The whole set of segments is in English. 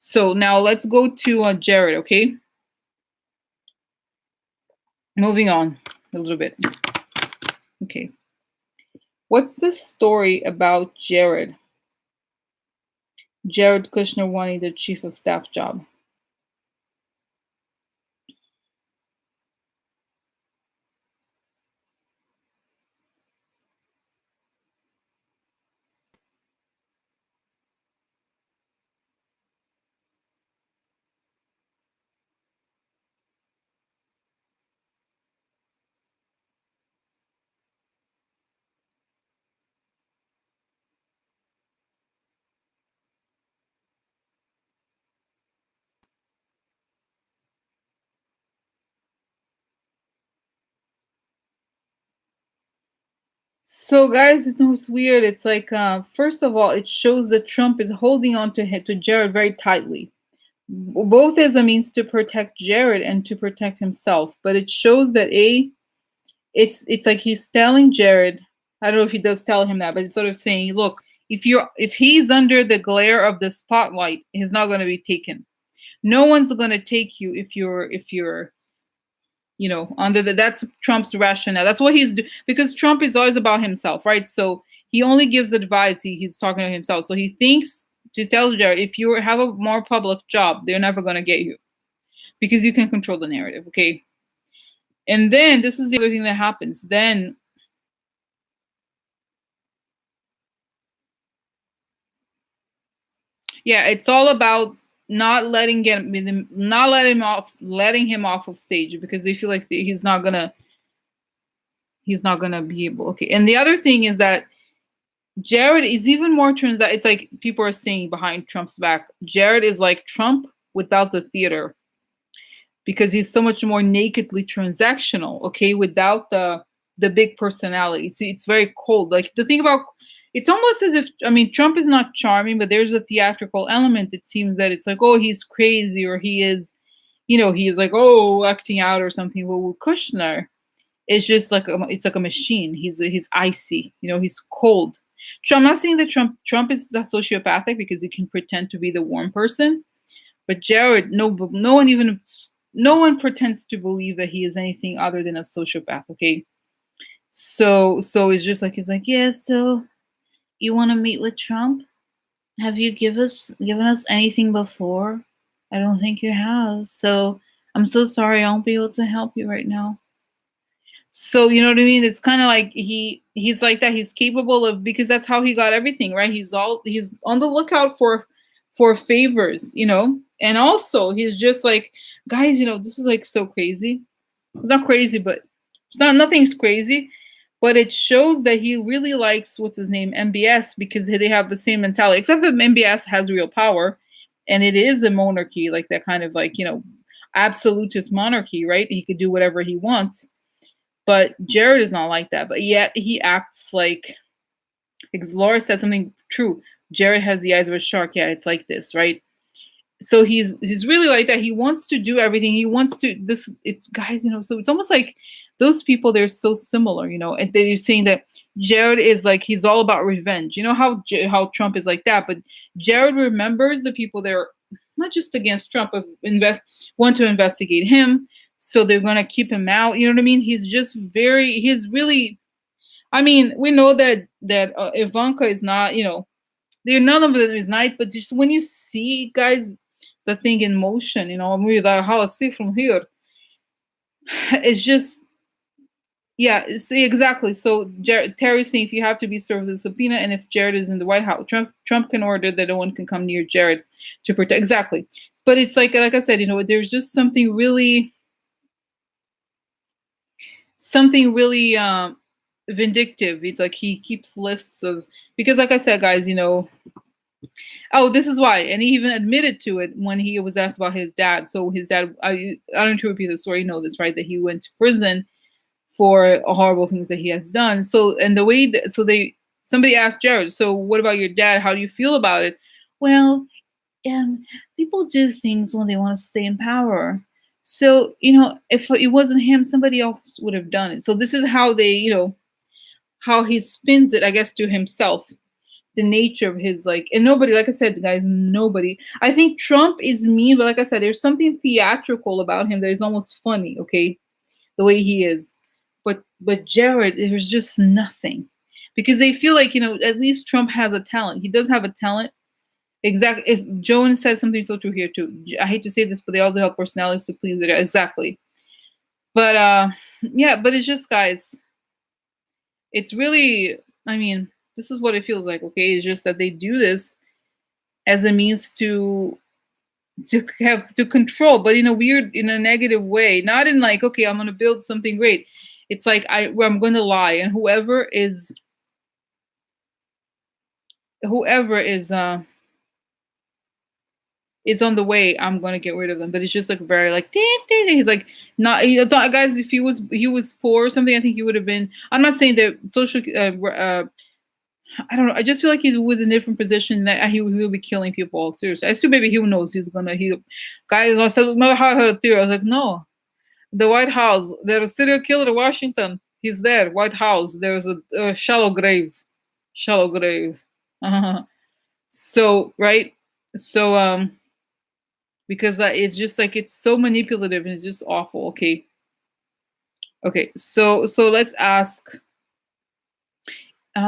So now let's go to Jared, okay? Moving on a little bit. Okay. What's the story about Jared? Jared Kushner wanting the chief of staff job. So, guys, it was weird. It's like, first of all, it shows that Trump is holding on to Jared very tightly, both as a means to protect Jared and to protect himself. But it shows that it's like he's telling Jared. I don't know if he does tell him that, but he's sort of saying, look, if he's under the glare of the spotlight, he's not going to be taken. No one's going to take you if you're under that's Trump's rationale. That's what he's because Trump is always about himself, right? So he only gives advice. He's talking to himself. So he thinks to tell Jared, if you have a more public job, they're never going to get you because you can control the narrative, okay? And then this is the other thing that happens. Then yeah, it's all about not letting him off of stage because they feel like he's not gonna be able. Okay, and the other thing is that Jared is even more it's like people are saying behind Trump's back, Jared is like Trump without the theater because he's so much more nakedly transactional, okay, without the big personality. See, it's very cold. Like the thing about it's almost as if Trump is not charming, but there's a theatrical element. It seems that it's like, oh, he's crazy or he is, he is like, oh, acting out or something. Well, with Kushner, it's just like it's like a machine. He's icy, he's cold. So I'm not saying that Trump is a sociopathic because he can pretend to be the warm person, but Jared, no one pretends to believe that he is anything other than a sociopath. Okay, so it's just like he's like, yeah. So you want to meet with Trump? Have you given us anything before? I don't think you have. So I'm so sorry. I won't be able to help you right now. So you know what I mean? It's kind of like he's like that. He's capable of because that's how he got everything, right? He's on the lookout for favors, and also he's just like, guys, this is like so crazy. It's not crazy, but nothing's crazy, but it shows that he really likes what's his name MBS because they have the same mentality, except that MBS has real power, and it is a monarchy, like that kind of like absolutist monarchy, right? He could do whatever he wants. But Jared is not like that. But yet he acts like, because Laura said something true. Jared has the eyes of a shark. Yeah, it's like this, right? So he's really like that. He wants to do everything. He wants to this. It's guys, So it's almost like those people. They're so similar, And they're saying that Jared is like he's all about revenge. You know how Trump is like that, but Jared remembers the people that are not just against Trump, but want to investigate him. So they're gonna keep him out. You know what I mean? He's really. We know that Ivanka is not. None of them is nice, but just when you see guys, the thing in motion, we like how I see from here. It's just yeah, see exactly. So Terry's saying if you have to be served with a subpoena, and if Jared is in the White House, Trump can order that no one can come near Jared to protect. Exactly, but it's like I said, there's just something really vindictive. It's like he keeps lists of because, like I said, guys, oh, this is why, and he even admitted to it when he was asked about his dad. So his dad, I don't need to repeat the story. You know this, right? That he went to prison for horrible things that he has done. So and the way somebody asked Jared, so what about your dad? How do you feel about it? Well, people do things when they want to stay in power. So, if it wasn't him, somebody else would have done it. So this is how how he spins it, I guess, to himself. the nature of his, like, and nobody, like I said, guys, nobody. I think Trump is mean, but like I said, there's something theatrical about him that is almost funny. Okay, the way he is, but Jared, there's just nothing, because they feel like, at least Trump has a talent. He does have a talent. Exactly. Joan said something so true here too. I hate to say this, but they all do have personalities to please it. Exactly. But yeah, but it's just, guys, it's really, I mean, this is what it feels like. Okay, it's just that they do this as a means to control, but in a weird, in a negative way, not in like, okay, I'm gonna build something great. It's like, I'm gonna lie, and whoever is on the way, I'm gonna get rid of them. But it's just like very like, ding, ding, ding. He's like, not, it's not, guys. If he was poor or something, I think he would have been. I'm not saying that social. I don't know. I just feel like he's with a different position that he will be killing people. Seriously, I assume maybe he knows he's gonna. Guys, I said, no, I heard a theory. I was like, no, the White House. There's a serial killer in Washington. He's there. White House. There's a shallow grave. Shallow grave. Uh-huh. So right. So because it's just like, it's so manipulative and it's just awful. Okay. Okay. So let's ask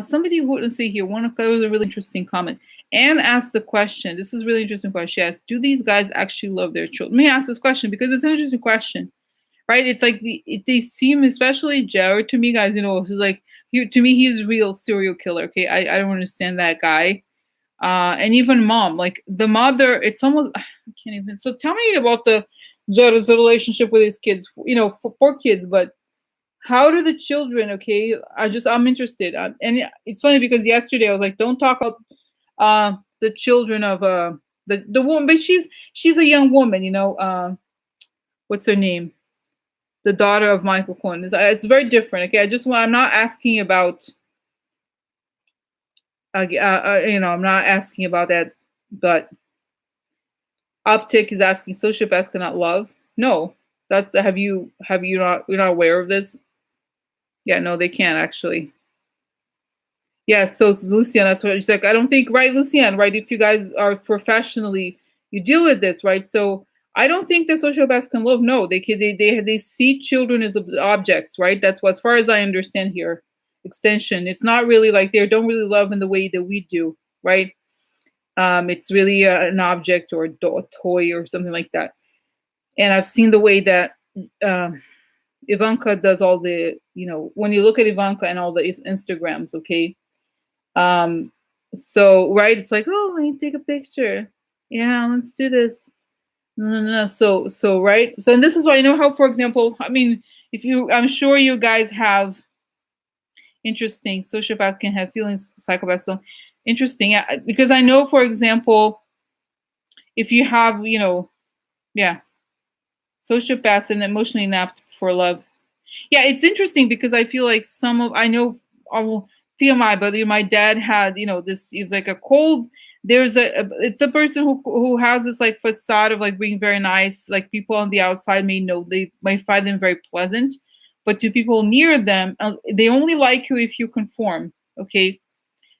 somebody who wouldn't say here. That was a really interesting comment. Anne asked the question. This is a really interesting question. She asked, "Do these guys actually love their children?" Let me ask this question because it's an interesting question, right? It's like they seem, especially Jared, to me, guys. He's like, to me, he's a real serial killer. Okay, I don't understand that guy. And even mom, like the mother, it's almost, I can't even. So tell me about the Jared's relationship with his kids. For poor kids, but how do the children? Okay, I'm interested. And it's funny because yesterday I was like, don't talk about the children of the woman, but she's a young woman. What's her name? The daughter of Michael Cohen. It's very different. Okay, I'm not asking about. I'm not asking about that, but Optic is asking, sociopaths cannot love. No, that's have you not, you're not aware of this? Yeah, no, they can't actually. Yeah, so Lucian, that's what she's like. I don't think, right, Lucian, right? If you guys are professionally, you deal with this, right? So I don't think that sociopaths can love. No, they see children as objects, right? That's what, as far as I understand here, extension. It's not really like they don't really love in the way that we do, right? It's really an object or a toy or something like that. And I've seen the way that um, Ivanka does all the, when you look at Ivanka and all the Instagrams, okay. Um, so right, it's like, oh, let me take a picture. Yeah, let's do this. No, no, no. So right. So, and this is why, how, for example, I mean, I'm sure you guys have interesting, sociopath can have feelings, psychopaths. So interesting, yeah, because I know, for example, if you have, yeah, sociopaths and emotionally inapt for love. Yeah, it's interesting because I feel like I know, TMI, but my dad had, this, it was like a cold, it's a person who has this like facade of like being very nice, like people on the outside they might find them very pleasant, but to people near them, they only like you if you conform. Okay,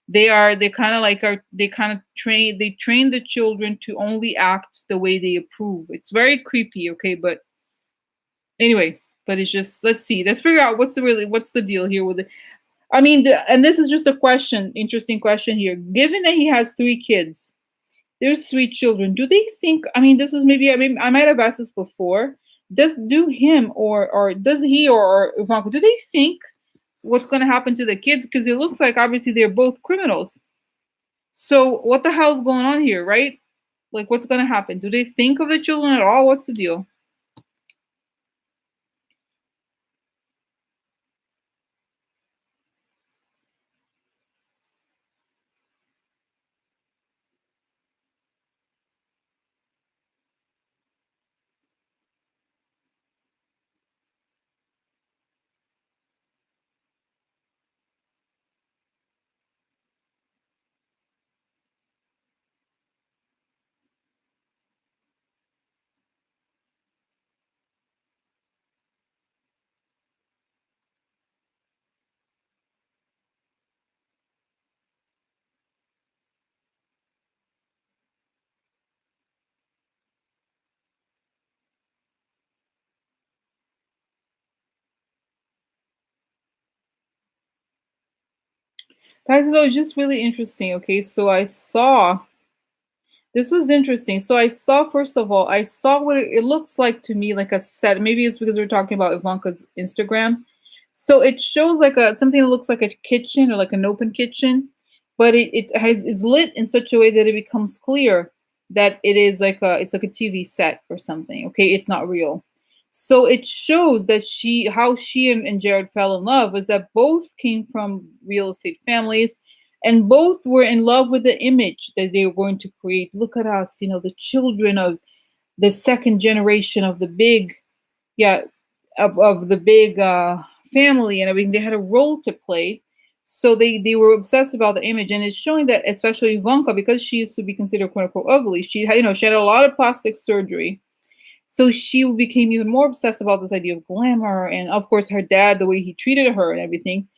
they kind of like they kind of train the children to only act the way they approve. It's very creepy. Okay, but anyway, but it's just, let's see, let's figure out what's the deal here with it. I mean, and this is just a question, interesting question here. Given that he has 3 kids, there's 3 children. Do they think? I mean, this is maybe. I mean, I might have asked this before. Do him or does he or Ivanka? Do they think what's going to happen to the kids? Because it looks like obviously they're both criminals. So what the hell's going on here, right? Like, what's going to happen? Do they think of the children at all? What's the deal? Guys, no, it's just really interesting. Okay, so I saw this was interesting. So I saw, first of all, I saw what it looks like to me, like a set. Maybe it's because we're talking about Ivanka's Instagram. So it shows like a something that looks like a kitchen or like an open kitchen, but it has is lit in such a way that it becomes clear that it is like a it's like a TV set or something. Okay, it's not real. So it shows that how she and Jared fell in love was that both came from real estate families, and both were in love with the image that they were going to create. Look at us, the children of the second generation of the big, yeah, of the big family and everything. They had a role to play, so they were obsessed about the image, and it's showing that especially Ivanka, because she used to be considered quote unquote ugly. She had a lot of plastic surgery, so she became even more obsessed about this idea of glamour, and of course her dad, the way he treated her and everything.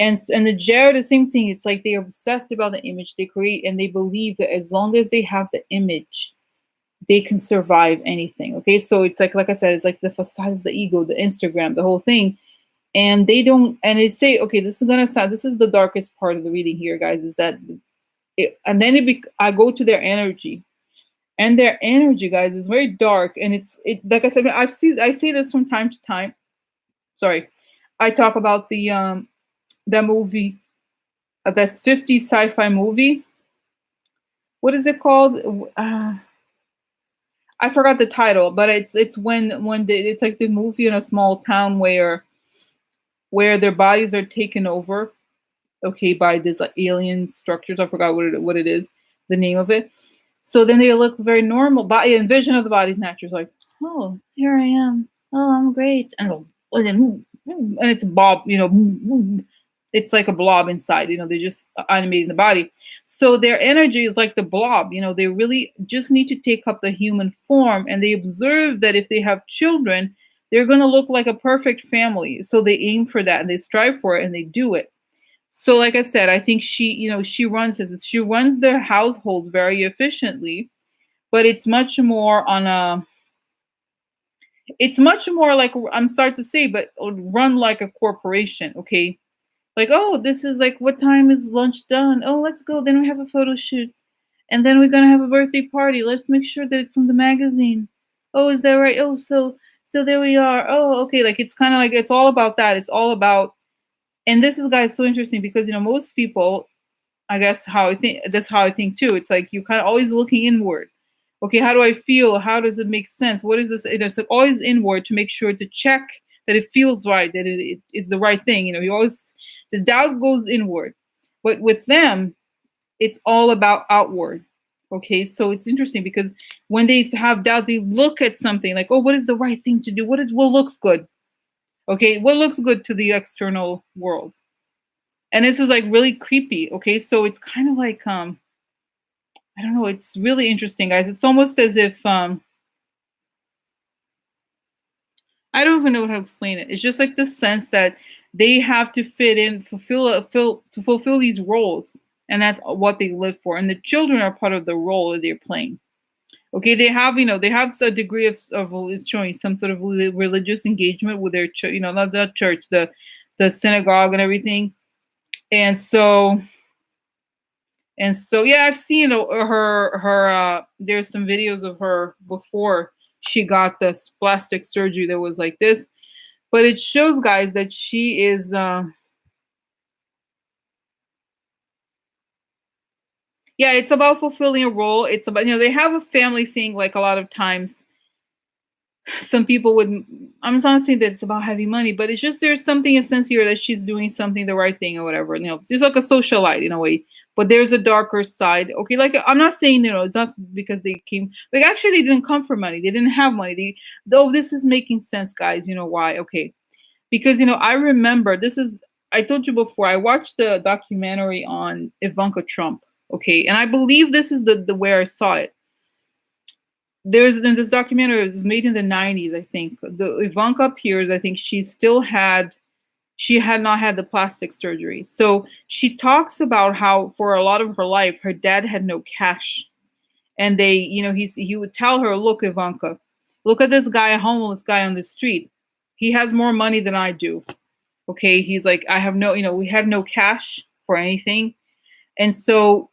And the Jared, the same thing. It's like they're obsessed about the image they create, and they believe that as long as they have the image, they can survive anything. Okay, so it's like I said, it's like the facade is the ego, the Instagram, the whole thing. And they don't, and they say, okay, this is gonna sound, this is the darkest part of the reading here, guys, is that and then I go to their energy, and their energy, guys, is very dark, and it like I said, I see this from time to time. Sorry, I talk about the movie, that 50s sci-fi movie. What is it called? I forgot the title, but it's it's like the movie in a small town where their bodies are taken over, okay, by these like alien structures. I forgot what it is, the name of it. So then they look very normal. Body and vision of the body's natural. It's like, oh, here I am. Oh, I'm great. And it's Bob, it's like a blob inside. They're just animating the body. So their energy is like the blob. They really just need to take up the human form, and they observe that if they have children, they're going to look like a perfect family. So they aim for that, and they strive for it, and they do it. So, like I said, I think she runs their household very efficiently, but it's much more like, I'm sorry to say, but run like a corporation. Okay, like, oh, this is like, what time is lunch done? Oh, let's go. Then we have a photo shoot, and then we're gonna have a birthday party. Let's make sure that it's in the magazine. Oh, is that right? Oh, so there we are. Oh, okay. Like, it's kind of like, it's all about that. It's all about, and this is, guys, so interesting because most people, I guess, how I think, that's how I think too. It's like you kind of always looking inward. Okay, how do I feel? How does it make sense? What is this? It's like always inward to make sure to check that it feels right, that it is the right thing. You always, the doubt goes inward, but with them, it's all about outward. Okay, so it's interesting because when they have doubt, they look at something like, oh, what is the right thing to do? What looks good? Okay, what looks good to the external world? And this is like really creepy. Okay, so it's kind of like I don't know, it's really interesting, guys. It's almost as if I don't even know how to explain it. It's just like the sense that they have to fit in, fulfill these roles, and that's what they live for. And the children are part of the role that they're playing. Okay, they have a degree of showing some sort of religious engagement with their church, not the church, the synagogue and everything. And so yeah, I've seen her. There's some videos of her before she got this plastic surgery that was like this, but it shows, guys, that she is. Yeah, it's about fulfilling a role. It's about, they have a family thing, like a lot of times. Some people would. I'm not saying that it's about having money, but it's just there's something sincere that she's doing something the right thing or whatever. It's just like a socialite in a way. But there's a darker side. Okay, like, I'm not saying, it's not because they came. Like, actually, they didn't come for money. They didn't have money. Though this is making sense, guys. You know why? Okay, because I remember this is. I told you before. I watched the documentary on Ivanka Trump. Okay, and I believe this is the where I saw it. There's in this documentary, it was made in the 90s, I think. The Ivanka appears, I think she had not had the plastic surgery. So she talks about how for a lot of her life, her dad had no cash. And he would tell her, look, Ivanka, look at this guy, a homeless guy on the street. He has more money than I do. Okay. He's like, I have no, we had no cash. for anything. And so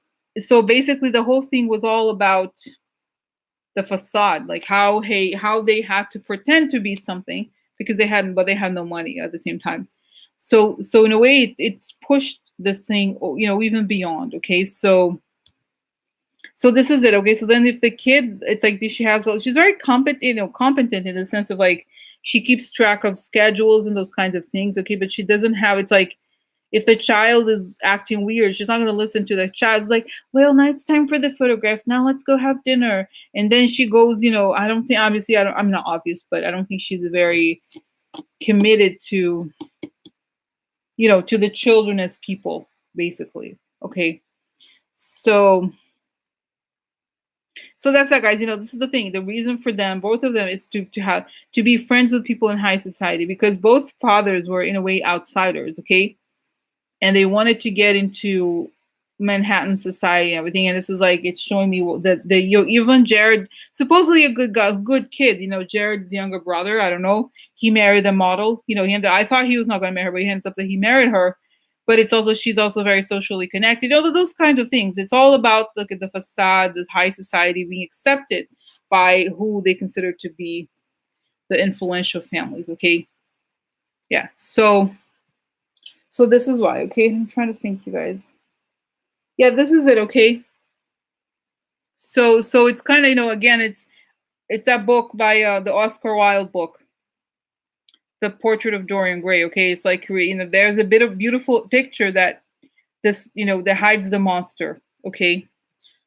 basically the whole thing was all about the facade, like how they had to pretend to be something because they had no money at the same time. So in a way it's pushed this thing, even beyond. Okay, so this is it. Okay, so then if the kid, it's like she's very competent, competent in the sense of like she keeps track of schedules and those kinds of things. Okay, but she doesn't have. It's like if the child is acting weird, she's not going to listen to the child. It's like, well, now it's time for the photograph. Now let's go have dinner. And then she goes, I don't think, obviously, I'm not obvious, but I don't think she's very committed to the children as people, basically. Okay. So that's that, guys. This is the thing. The reason for them, both of them, is to be friends with people in high society, because both fathers were in a way outsiders. Okay, and they wanted to get into Manhattan society and everything. And this is like, it's showing me that even Jared, supposedly a good guy, good kid, Jared's younger brother, I don't know, he married a model. I thought he was not going to marry her, but he ends up that he married her. But she's also very socially connected. Those kinds of things. It's all about, look at the facade, this high society being accepted by who they consider to be the influential families. Okay. Yeah. So this is why. Okay. I'm trying to think, you guys. Yeah, this is it. Okay. So it's kind of, again, it's that book by the Oscar Wilde book, The Portrait of Dorian Gray. Okay, it's like, there's a bit of beautiful picture that that hides the monster. Okay,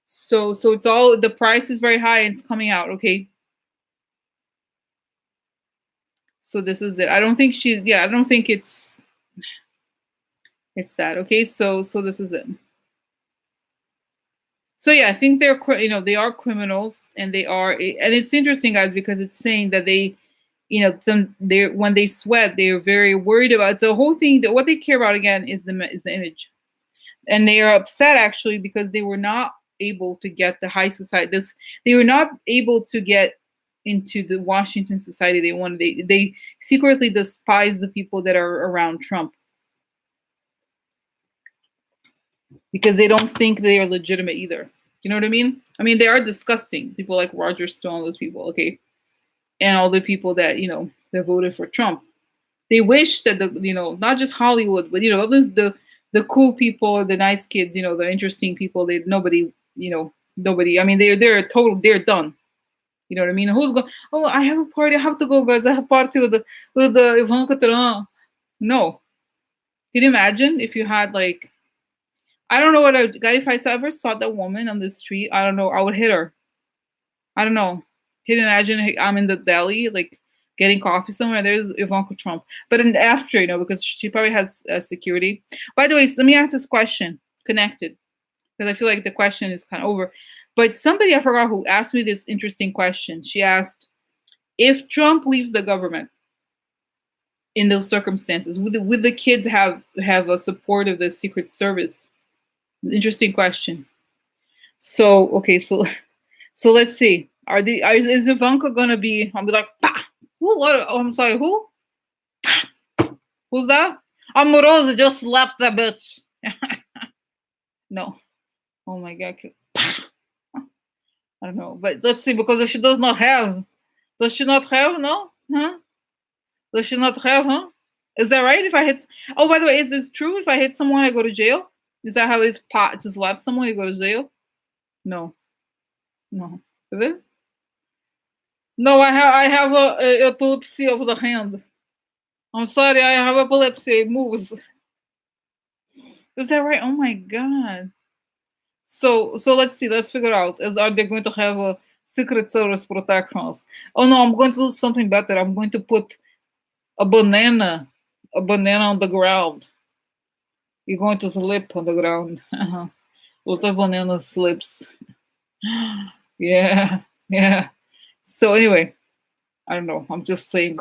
so it's all, the price is very high and it's coming out. Okay, so this is it. I don't think it's that. Okay, so this is it. So yeah, I think they are criminals, and it's interesting, guys, because it's saying that when they sweat, they're very worried about. It's the whole thing that what they care about again is the image, and they are upset actually because they were not able to get the high society. They were not able to get into the Washington society they wanted. They secretly despise the people that are around Trump because they don't think they are legitimate either. You know what I mean? I mean, they are disgusting. People like Roger Stone, those people, okay? And all the people that, that voted for Trump. They wish that not just Hollywood, but, the cool people, the nice kids, the interesting people, nobody, I mean, they're done. You know what I mean? Who's going, oh, I have a party. I have to go, guys. I have a party with the Ivanka Trump. No. Can you imagine if you had like, I don't know what I guy if I ever saw that woman on the street, I don't know, I would hit her. I don't know. Can you imagine I'm in the deli, like getting coffee somewhere, and there's Ivanka Trump. But then after, because she probably has security. By the way, let me ask this question, connected, because I feel like the question is kind of over. But somebody, I forgot who, asked me this interesting question. She asked, if Trump leaves the government in those circumstances, would the kids have a support of the Secret Service? Interesting question. So okay, so let's see. Is Ivanka gonna be? I'll be like, bah! Who? What? Oh, I'm sorry. Who? Who's that? Amorosa just slapped that bitch. No. Oh my god. I don't know, but let's see, because if she does not have, no? Huh? Does she not have? Huh? Is that right? If I hit, oh, by the way, is this true? If I hit someone, I go to jail. Is that how it's pot to slap someone, you go to jail? No, no. Is it? No, I have a epilepsy of the hand. I'm sorry, I have epilepsy. It moves. Is that right? Oh my god. So let's see. Let's figure out. Are they going to have a Secret Service protect us? Oh no, I'm going to do something better. I'm going to put a banana on the ground. You're going to slip on the ground. What a banana slips. Yeah, yeah. So anyway, I don't know. I'm just saying.